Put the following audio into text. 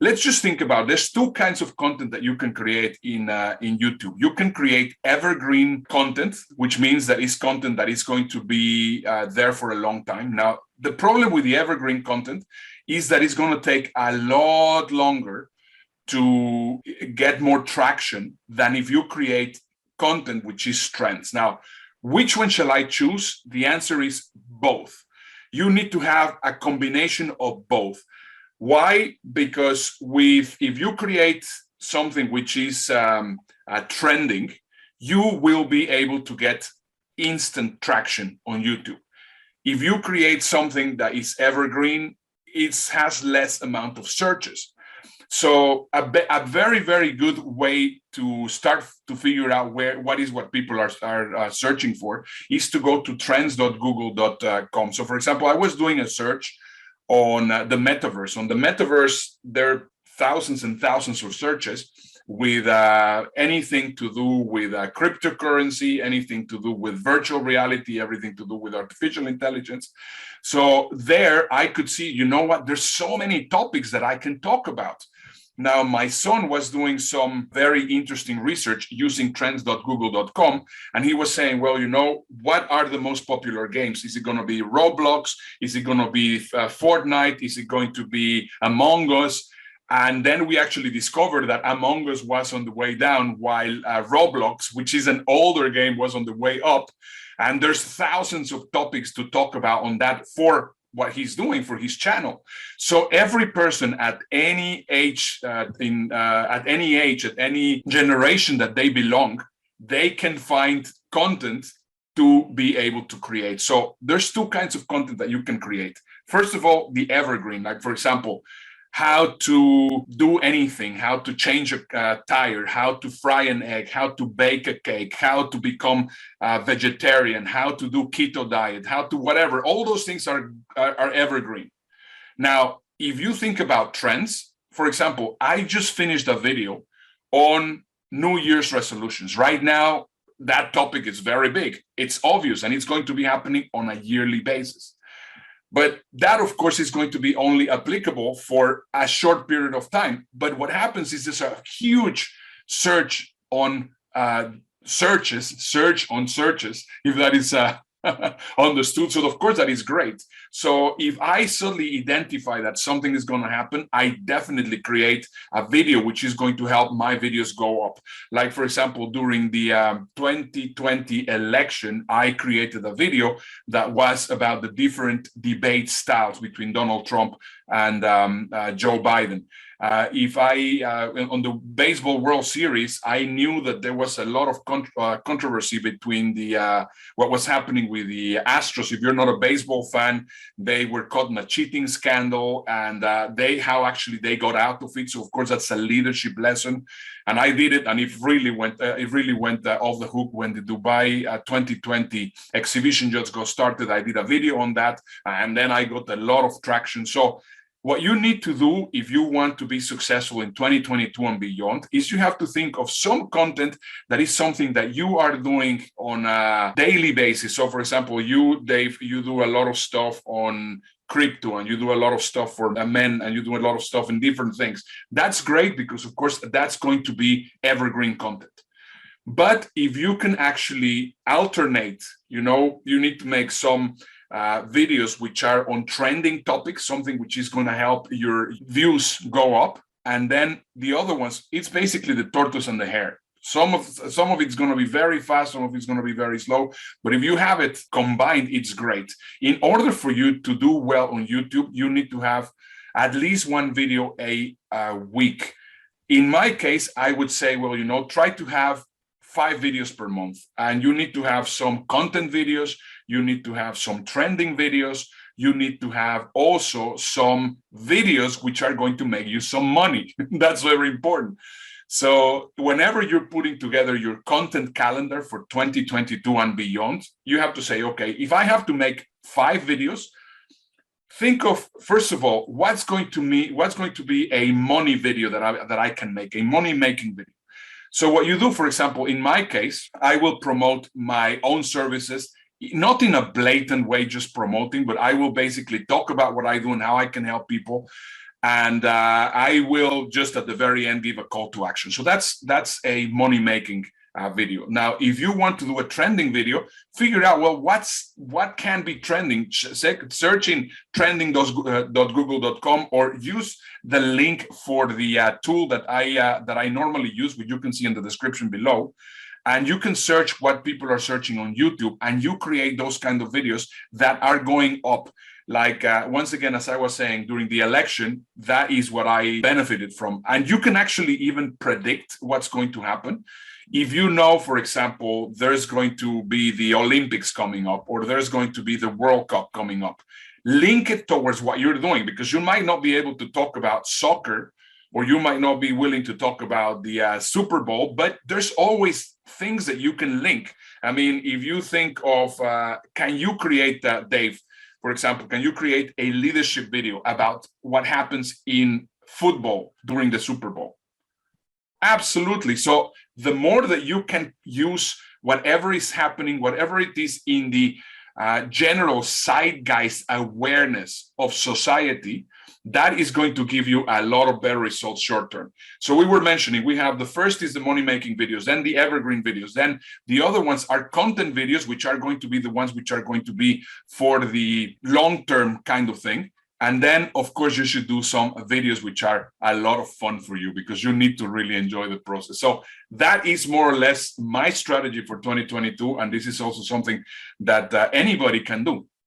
let's just think about, there's two kinds of content that you can create in YouTube. You can create evergreen content, which means that it's content that is going to be there for a long time. Now, the problem with the evergreen content is that it's going to take a lot longer to get more traction than if you create content which is trends. Now, which one shall I choose? The answer is both. You need to have a combination of both. Why? Because if you create something which is trending, you will be able to get instant traction on YouTube. If you create something that is evergreen, it has less amount of searches. So a very, very good way to start to figure out what people are searching for is to go to trends.google.com. So for example, I was doing a search on the metaverse. On the metaverse, there are thousands and thousands of searches with anything to do with cryptocurrency, anything to do with virtual reality, everything to do with artificial intelligence. So there I could see, you know what, there's so many topics that I can talk about. Now, my son was doing some very interesting research using trends.google.com, and he was saying, well, you know, what are the most popular games? Is it going to be Roblox? Is it going to be Fortnite? Is it going to be Among Us? And then we actually discovered that Among Us was on the way down, while Roblox, which is an older game, was on the way up. And there's thousands of topics to talk about on that for what he's doing for his channel. So every person at any age, at any generation that they belong, they can find content to be able to create. So there's two kinds of content that you can create. First of all, the evergreen, like for example, how to do anything, how to change a tire, how to fry an egg, how to bake a cake, how to become a vegetarian, how to do keto diet, how to whatever. All those things are evergreen. Now, if you think about trends, for example, I just finished a video on New Year's resolutions. Right now, that topic is very big. It's obvious, and it's going to be happening on a yearly basis. But that, of course, is going to be only applicable for a short period of time. But what happens is there's a huge search on searches, if that is understood. So of course that is great. So if I suddenly identify that something is going to happen, I definitely create a video which is going to help my videos go up. Like for example, during the 2020 election, I created a video that was about the different debate styles between Donald Trump and Joe Biden. On the baseball World Series, I knew that there was a lot of controversy between what was happening with the Astros. If you're not a baseball fan, they were caught in a cheating scandal, and how actually they got out of it. So of course that's a leadership lesson, and I did it, and it really went off the hook when the Dubai 2020 exhibition just got started. I did a video on that, and then I got a lot of traction. So what you need to do if you want to be successful in 2022 and beyond is you have to think of some content that is something that you are doing on a daily basis. So for example, you, Dave, you do a lot of stuff on crypto, and you do a lot of stuff for men, and you do a lot of stuff in different things. That's great, because of course that's going to be evergreen content. But if you can actually alternate, you need to make some videos which are on trending topics, something which is going to help your views go up, and then the other ones, it's basically the tortoise and the hare. Some of it's going to be very fast, some of it's going to be very slow, but if you have it combined, it's great. In order for you to do well on YouTube, you need to have at least one video a week. In my case, I would say, well, try to have 5 videos per month, and you need to have some content videos, you need to have some trending videos, you need to have also some videos which are going to make you some money. That's very important. So whenever you're putting together your content calendar for 2022 and beyond, you have to say, okay, if I have to make 5 videos, think of, first of all, what's going to be a money video that I can make, a money-making video. So what you do, for example, in my case, I will promote my own services, not in a blatant way, just promoting, but I will basically talk about what I do and how I can help people. And I will just at the very end give a call to action. So that's a money-making video. Now, if you want to do a trending video, figure out, well, what can be trending. Search in trending.google.com or use the link for the tool that I normally use, which you can see in the description below. And you can search what people are searching on YouTube, and you create those kind of videos that are going up. Like, once again, as I was saying, during the election, that is what I benefited from. And you can actually even predict what's going to happen. If you know, for example, there's going to be the Olympics coming up, or there's going to be the World Cup coming up, link it towards what you're doing, because you might not be able to talk about soccer, or you might not be willing to talk about the Super Bowl, but there's always things that you can link. I mean, if you think of, can you create that, Dave? For example, can you create a leadership video about what happens in football during the Super Bowl? Absolutely. So the more that you can use whatever is happening, whatever it is in the general zeitgeist awareness of society, that is going to give you a lot of better results short term. So we were mentioning, we have the first is the money-making videos, then the evergreen videos, then the other ones are content videos, which are going to be the ones which are going to be for the long-term kind of thing. And then, of course, you should do some videos which are a lot of fun for you, because you need to really enjoy the process. So that is more or less my strategy for 2022. And this is also something that anybody can do.